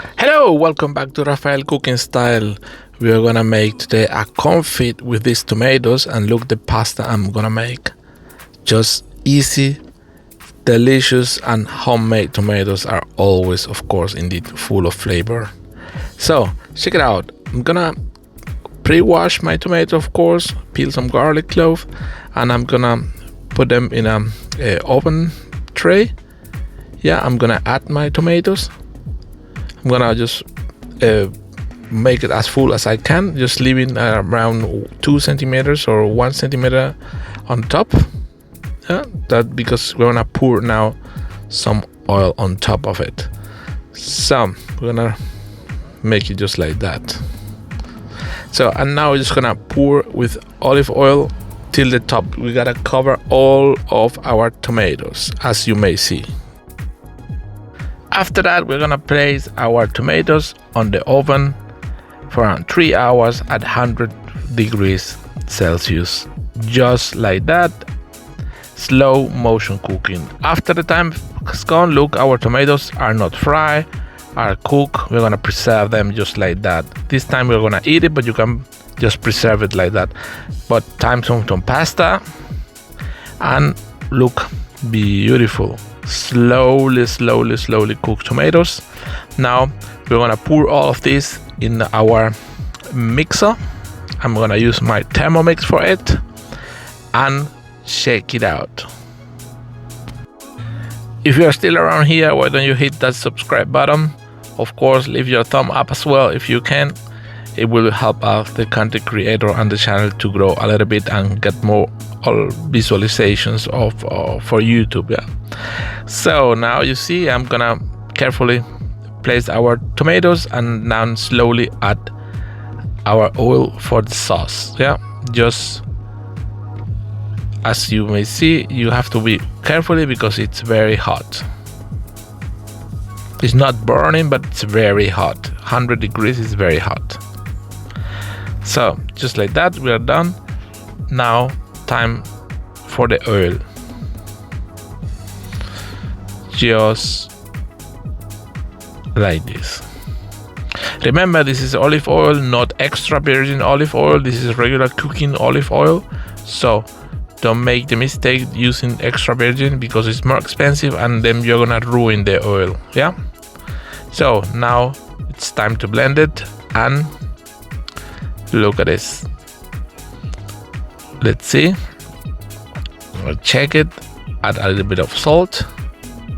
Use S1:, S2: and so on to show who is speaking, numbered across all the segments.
S1: Hello, welcome back to Rafael Cooking Style. We are gonna make today a confit with these tomatoes, and look the pasta I'm gonna make. Just easy, delicious, and homemade tomatoes are always, of course, indeed full of flavor. So check it out. I'm gonna pre-wash my tomato, of course, peel some garlic clove, and I'm gonna put them in a oven tray. Yeah, I'm gonna add my tomatoes. I'm gonna just make it as full as I can, just leaving around 2 centimeters or 1 centimeter on top. Yeah, that because we're gonna pour now some oil on top of it. So we're gonna make it just like that. So, and now we're just gonna pour with olive oil till the top. We gotta cover all of our tomatoes, as you may see. After that, we're gonna place our tomatoes on the oven for around 3 hours at 100 degrees Celsius. Just like that, slow motion cooking. After the time has gone, look, our tomatoes are not fried, are cooked. We're gonna preserve them just like that. This time we're gonna eat it, but you can just preserve it like that. But time some pasta, and look, beautiful. Slowly cooked tomatoes. Now we're gonna pour all of this in our mixer. I'm gonna use my Thermomix for it and shake it out. If you're still around here, why don't you hit that subscribe button? Of course, leave your thumb up as well if you can. It will help out the content creator and the channel to grow a little bit and get more visualizations of for YouTube. Yeah. So now you see, I'm gonna carefully place our tomatoes and now slowly add our oil for the sauce. Yeah, just as you may see, you have to be carefully because it's very hot. It's not burning, but it's very hot. 100 degrees is very hot. So just like that, we are done. Now time for the oil. Just like this. Remember, this is olive oil, not extra virgin olive oil. This is regular cooking olive oil. So don't make the mistake using extra virgin because it's more expensive and then you're gonna ruin the oil. Yeah. So now it's time to blend it, and look at this. Let's see. I'll check it. Add a little bit of salt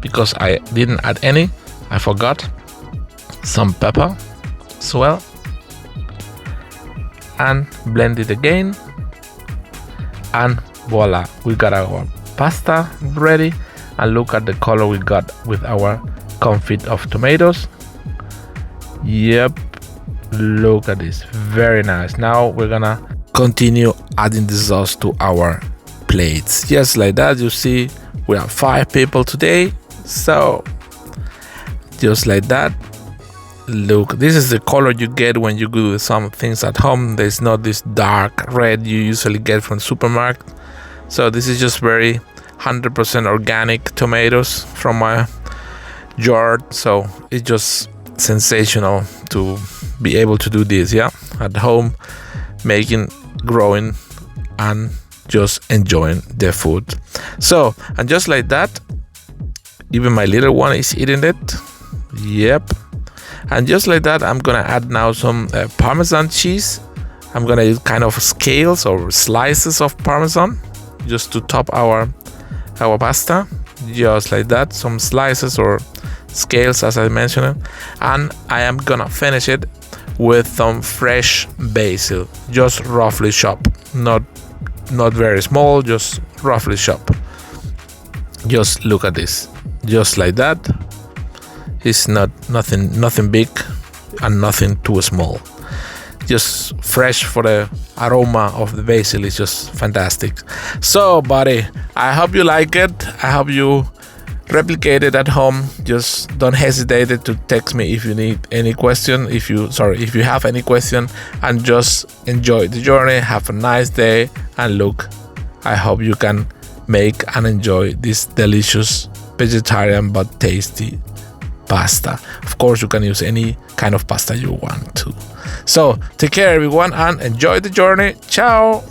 S1: because I didn't add any. I forgot. Some pepper as well. And blend it again. And voila, we got our pasta ready. And look at the color we got with our confit of tomatoes. Yep. Look at this, very nice. Now we're gonna continue adding the sauce to our plates, just like that. You see, we have 5 people today, so just like that. Look, this is the color you get when you do some things at home. There's not this dark red you usually get from the supermarket. So this is just very 100% organic tomatoes from my yard, so it's just sensational to be able to do this, yeah, at home, making, growing, and just enjoying the food. So, and just like that, even my little one is eating it. Yep. And just like that, I'm gonna add now some Parmesan cheese. I'm gonna use kind of scales or slices of Parmesan just to top our pasta, just like that. Some slices or scales, as I mentioned, and I am gonna finish it with some fresh basil, just roughly chopped, not very small, just roughly chopped. Just look at this, just like that. It's nothing big and nothing too small, just fresh. For the aroma of the basil is just fantastic. So buddy, I hope you like it. I hope you replicate it at home. Just don't hesitate to text me if you need any question, if you have any question, and just enjoy the journey. Have a nice day, and look, I hope you can make and enjoy this delicious vegetarian but tasty pasta. Of course, you can use any kind of pasta you want to. So take care, everyone, and enjoy the journey. Ciao.